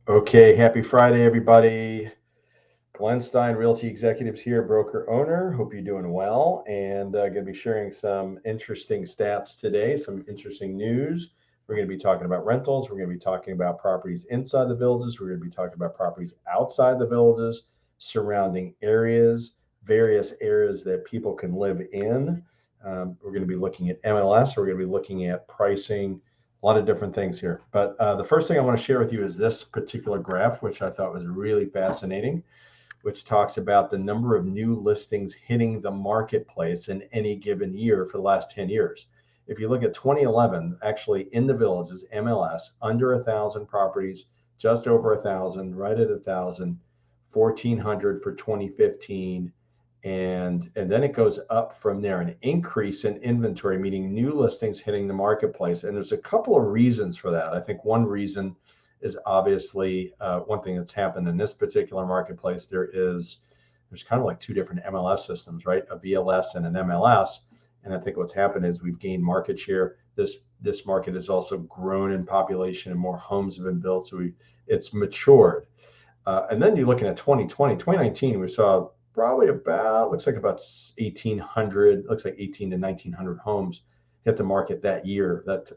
Okay, happy Friday, everybody. Glenn Stein, Realty Executives here, broker owner. Hope you're doing well. And going to be sharing some interesting stats today, some interesting news. We're going to be talking about rentals. We're going to be talking about properties inside the villages. We're going to be talking about properties outside the villages, surrounding areas, various areas that people can live in. We're going to be looking at MLS. We're going to be looking at pricing, a lot of different things here. But the first thing I want to share with you is this particular graph, which I thought was really fascinating, which talks about the number of new listings hitting the marketplace in any given year for the last 10 years. If you look at 2011, actually in the villages, MLS, under 1,000 properties, just over 1,000, right at 1,000, 1,400 for 2015, and then it goes up from there. An increase in inventory, meaning new listings hitting the marketplace. And there's a couple of reasons for that. I think one reason is obviously one thing that's happened in this particular marketplace. There's kind of like two different MLS systems, right? A VLS and an MLS. And I think what's happened is we've gained market share. This market has also grown in population and more homes have been built, so it's matured. And then you're looking at 2020, 2019, we saw probably about, looks like about 1,800, looks like 18 to 1,900 homes hit the market that year, that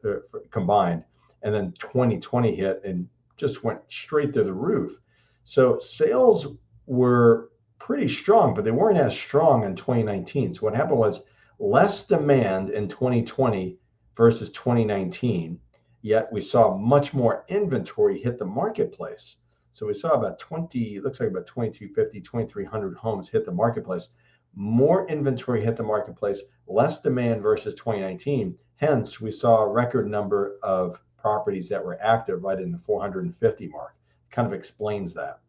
combined. And then 2020 hit and just went straight to the roof. So sales were pretty strong, but they weren't as strong in 2019. So what happened was less demand in 2020 versus 2019, yet we saw much more inventory hit the marketplace. So we saw about 20, it looks like about 2,250, 2,300 homes hit the marketplace. More inventory hit the marketplace, less demand versus 2019. Hence, we saw a record number of properties that were active right in the 450 mark. Kind of explains that.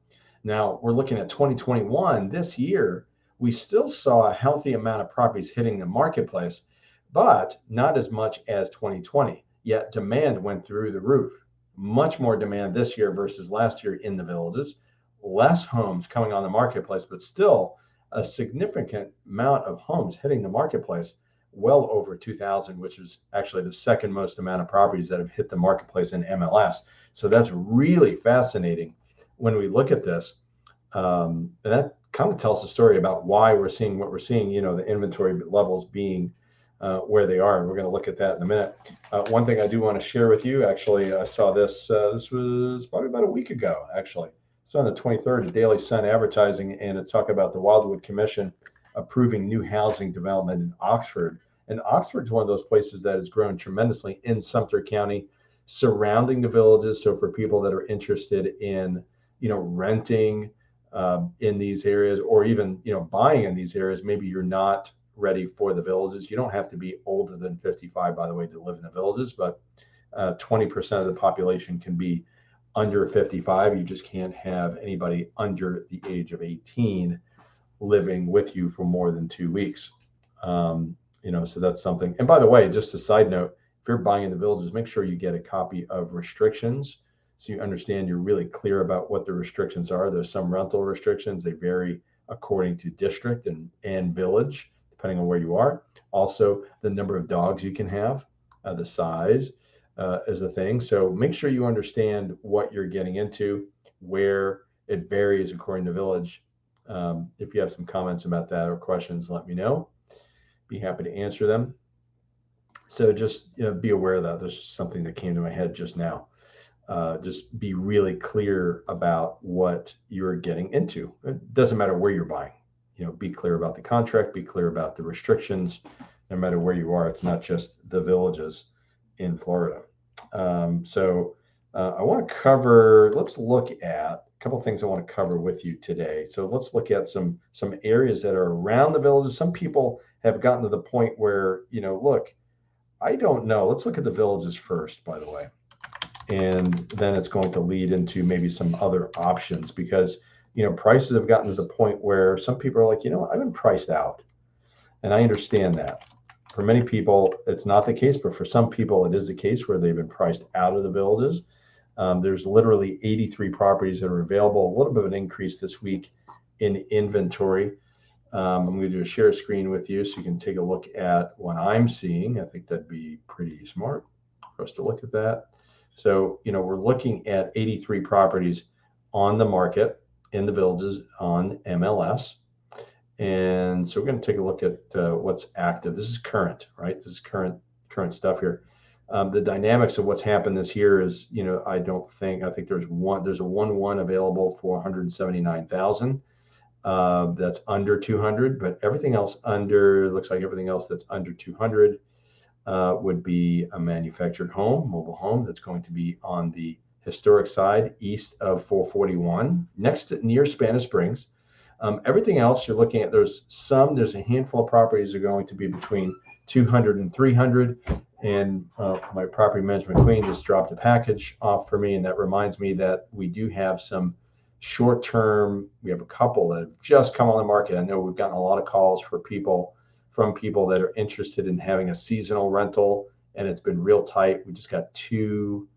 Now we're looking at 2021. This year, we still saw a healthy amount of properties hitting the marketplace, but not as much as 2020. Yet demand went through the roof. Much more demand this year versus last year in the villages, less homes coming on the marketplace, but still a significant amount of homes hitting the marketplace, well over 2,000, which is actually the second most amount of properties that have hit the marketplace in MLS. So that's really fascinating when we look at this. And that kind of tells the story about why we're seeing what we're seeing, the inventory levels being where they are. And we're going to look at that in a minute. One thing I do want to share with you, actually, I saw this, this was probably about a week ago, actually. It's on the 23rd, the Daily Sun Advertising, and it's talking about the Wildwood Commission approving new housing development in Oxford. And Oxford's one of those places that has grown tremendously in Sumter County, surrounding the villages. So for people that are interested in, renting in these areas, or even, buying in these areas, maybe you're not ready for the villages. You don't have to be older than 55, by the way, to live in the villages, but 20% of the population can be under 55. You just can't have anybody under the age of 18 living with you for more than 2 weeks. So that's something. And by the way, just a side note, if you're buying in the villages, make sure you get a copy of restrictions so you understand, you're really clear about what the restrictions are. There's some rental restrictions. They vary according to district and village, depending on where you are. Also, the number of dogs you can have, the size is a thing. So make sure you understand what you're getting into, where it varies according to village. If you have some comments about that or questions, let me know. Be happy to answer them. So just be aware of that. This is something that came to my head just now. Just be really clear about what you're getting into. It doesn't matter where you're buying. Be clear about the contract, be clear about the restrictions, no matter where you are. It's not just the villages in Florida. I want to cover, let's look at a couple of things I want to cover with you today. So let's look at some areas that are around the villages. Some people have gotten to the point where, look, I don't know. Let's look at the villages first, by the way. And then it's going to lead into maybe some other options because prices have gotten to the point where some people are like, I've been priced out. And I understand that. For many people, it's not the case, but for some people, it is the case where they've been priced out of the villages. There's literally 83 properties that are available, a little bit of an increase this week in inventory. I'm going to do a share screen with you so you can take a look at what I'm seeing. I think that'd be pretty smart for us to look at that. So, we're looking at 83 properties on the market in the villages on MLS. And so we're going to take a look at what's active. This is current, right? This is current stuff here. The dynamics of what's happened this year is, I think there's a 1-1 available for 179,000. That's under 200, but everything else looks like everything else that's under 200 would be a manufactured home, mobile home, that's going to be on the historic side east of 441, near Spanish Springs. Everything else you're looking at, there's a handful of properties that are going to be between 200 and 300. And my property management queen just dropped a package off for me. And that reminds me that we do have some short-term, we have a couple that have just come on the market. I know we've gotten a lot of calls from people that are interested in having a seasonal rental, and it's been real tight. We just got two,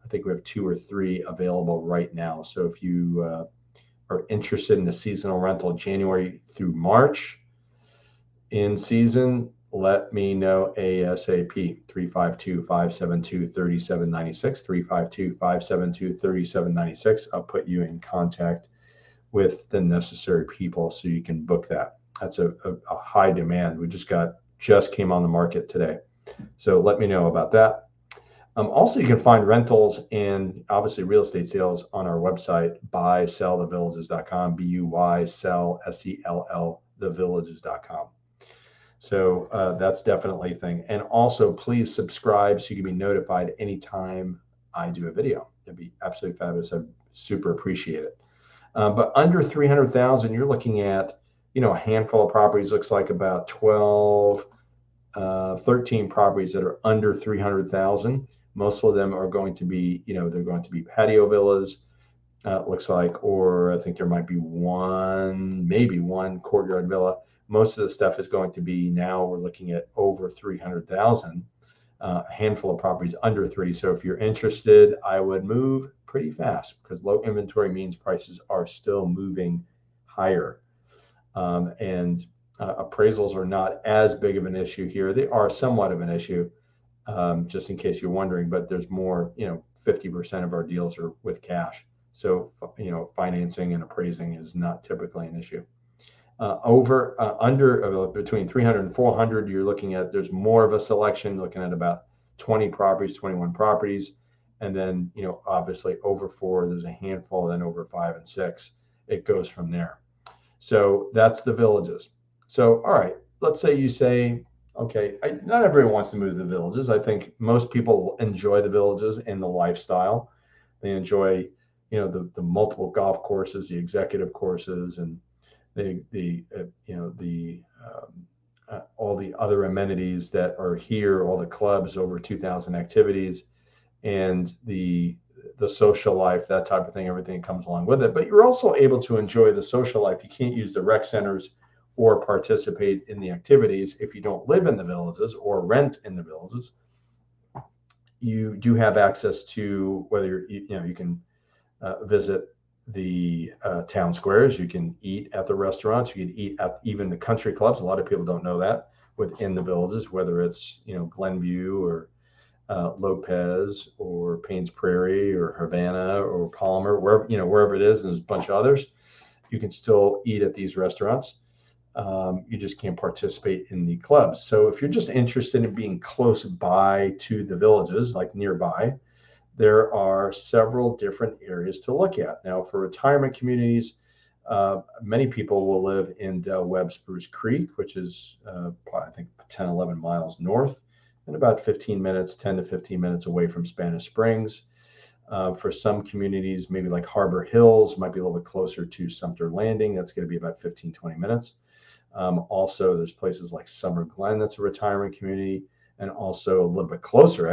I think we have 2 or 3 available right now. So if you are interested in the seasonal rental January through March in season, let me know ASAP. 352-572-3796, 352-572-3796. I'll put you in contact with the necessary people so you can book that. That's a high demand. We just came on the market today. So let me know about that. Also, you can find rentals and obviously real estate sales on our website, buysellthevillages.com, BUY sell, SELL, thevillages.com. So that's definitely a thing. And also, please subscribe so you can be notified anytime I do a video. It'd be absolutely fabulous. I super appreciate it. But under 300,000, you're looking at, a handful of properties. Looks like about 13 properties that are under 300,000. Most of them are going to be, they're going to be patio villas. Looks like, or I think there might be maybe one courtyard villa. Most of the stuff is going to be, now we're looking at over 300,000. A handful of properties under 3. So if you're interested, I would move pretty fast, because low inventory means prices are still moving higher. And appraisals are not as big of an issue here. They are somewhat of an issue, just in case you're wondering, but there's more, 50% of our deals are with cash. So, financing and appraising is not typically an issue. Between 300 and 400, you're looking at, there's more of a selection, looking at about 20 properties, 21 properties. And then, obviously over 4, there's a handful, then over 5 and 6, it goes from there. So that's the villages. So, all right, let's say you say, okay, not everyone wants to move to the villages. I think most people enjoy the villages and the lifestyle. They enjoy, the multiple golf courses, the executive courses, and all the other amenities that are here, all the clubs, over 2,000 activities, and the social life, that type of thing, everything that comes along with it. But you're also able to enjoy the social life. You can't use the rec centers or participate in the activities if you don't live in the villages or rent in the villages. You do have access to, whether you can visit the town squares, you can eat at the restaurants, you can eat at even the country clubs. A lot of people don't know that within the villages, whether it's Glenview or Lopez or Paynes Prairie or Havana or Palmer, wherever it is, and there's a bunch of others, you can still eat at these restaurants. You just can't participate in the clubs. So if you're just interested in being close by to the villages, like nearby, there are several different areas to look at. Now, for retirement communities, many people will live in Del Webb Spruce Creek, which is, I think, 10, 11 miles north, and about 10 to 15 minutes away from Spanish Springs. For some communities, maybe like Harbor Hills, might be a little bit closer to Sumter Landing. That's going to be about 15, 20 minutes. Also, there's places like Summer Glen, that's a retirement community, and also a little bit closer,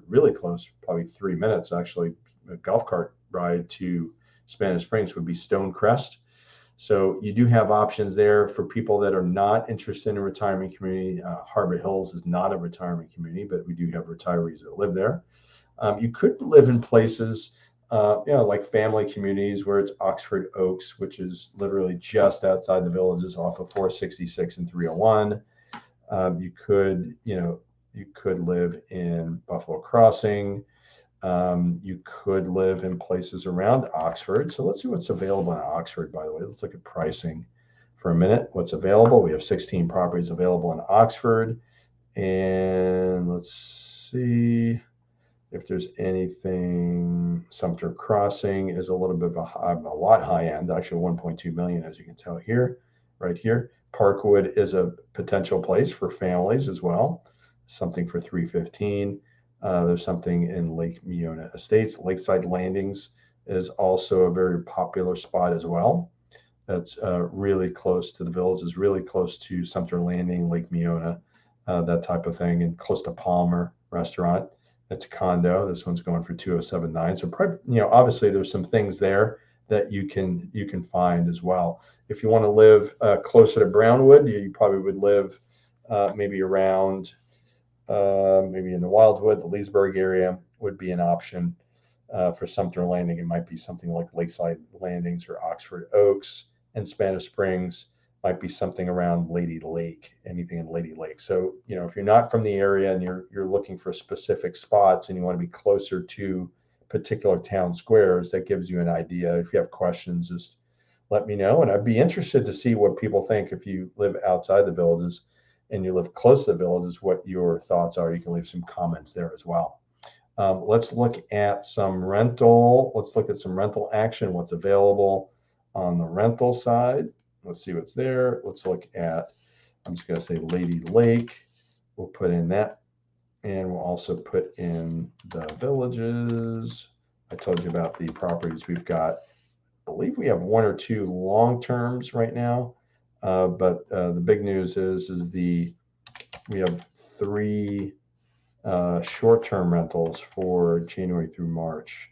really close, probably 3 minutes, actually, a golf cart ride to Spanish Springs would be Stonecrest. So you do have options there for people that are not interested in a retirement community. Harbor Hills is not a retirement community, but we do have retirees that live there. You could live in places, like family communities, where it's Oxford Oaks, which is literally just outside the villages off of 466 and 301. You could live in Buffalo Crossing. You could live in places around Oxford. So let's see what's available in Oxford, by the way. Let's look at pricing for a minute. What's available? We have 16 properties available in Oxford. And let's see if there's anything. Sumter Crossing is a little bit of a lot high end, actually 1.2 million, as you can tell here, right here. Parkwood is a potential place for families as well, something for 315. There's something in Lake Miona Estates. Lakeside Landings is also a very popular spot as well. That's really close to the village, is really close to Sumter Landing, Lake Miona, that type of thing, and close to Palmer Restaurant. That's a condo. This one's going for 207.9. So, obviously there's some things there that you can find as well. If you want to live closer to Brownwood, you probably would live maybe around maybe in the Wildwood, the Leesburg area would be an option. For Sumter Landing, it might be something like Lakeside Landings or Oxford Oaks, and Spanish Springs might be something around Lady Lake, anything in Lady Lake. So, if you're not from the area and you're looking for specific spots and you want to be closer to particular town squares, that gives you an idea. If you have questions, just let me know. And I'd be interested to see what people think if you live outside the villages and you live close to the villages, what your thoughts are. You can leave some comments there as well. Let's look at some rental. Let's look at some rental action, what's available on the rental side. Let's see what's there. Let's look at, I'm just going to say Lady Lake. We'll put in that. And we'll also put in the villages. I told you about the properties we've got. I believe we have one or two long terms right now. But the big news is we have 3 short-term rentals for January through March.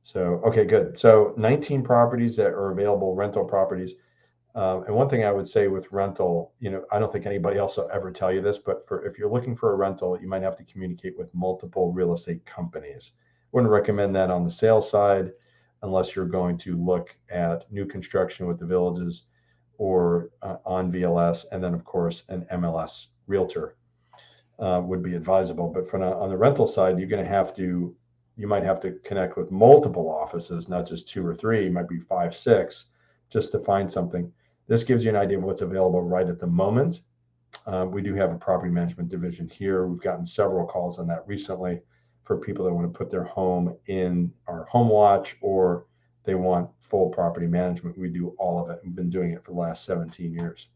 So, okay, good. So 19 properties that are available, rental properties. And one thing I would say with rental, I don't think anybody else will ever tell you this, but if you're looking for a rental, you might have to communicate with multiple real estate companies. Wouldn't recommend that on the sales side unless you're going to look at new construction with the villages or on VLS, and then of course an MLS realtor would be advisable. But on the rental side, you might have to connect with multiple offices, not just 2 or 3, it might be 5, 6, just to find something. This gives you an idea of what's available right at the moment. We do have a property management division here. We've gotten several calls on that recently for people that want to put their home in our home watch, or they want full property management. We do all of it. We've been doing it for the last 17 years.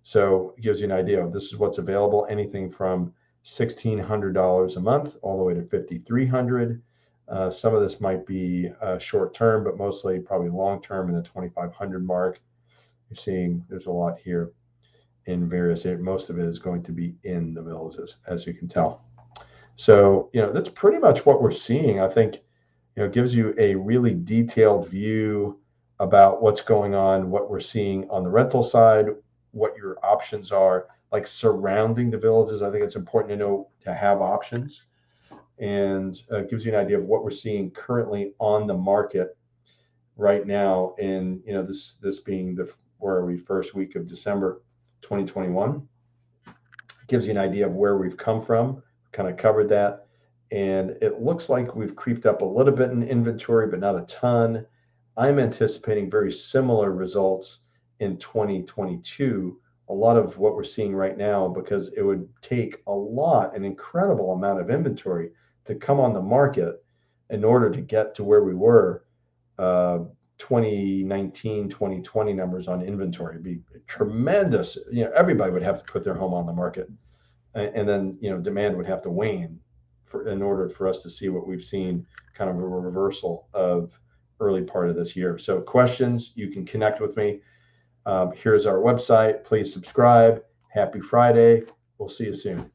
So it gives you an idea of this is what's available, anything from $1,600 a month all the way to $5,300. Some of this might be short term, but mostly probably long term in the 2,500 mark. You're seeing there's a lot here in various areas. Most of it is going to be in the villages, as you can tell. So, that's pretty much what we're seeing. I think, it gives you a really detailed view about what's going on, what we're seeing on the rental side, what your options are, like surrounding the villages. I think it's important to know to have options, and gives you an idea of what we're seeing currently on the market right now. And this being where are we, first week of December 2021, gives you an idea of where we've come from. Kind of covered that, and it looks like we've creeped up a little bit in inventory, but not a ton. I'm anticipating very similar results in 2022. A lot of what we're seeing right now, because it would take an incredible amount of inventory to come on the market in order to get to where we were 2019, 2020 numbers on inventory. It'd be tremendous. Everybody would have to put their home on the market, and then demand would have to wane in order for us to see what we've seen, kind of a reversal of early part of this year. So questions, you can connect with me. Here's our website. Please subscribe. Happy Friday. We'll see you soon.